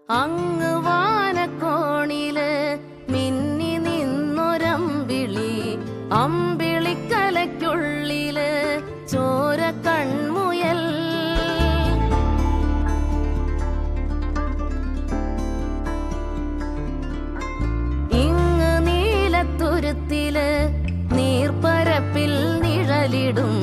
അങ്ങ് വാനക്കോണില് മിന്നി നിന്നൊരമ്പിളി, അമ്പിളിക്കലയ്ക്കുള്ളില് ചോര കൺമുയൽ. ഇങ്ങ് നീലത്തുരുത്തില് നീർപ്പരപ്പിൽ നിഴലിടും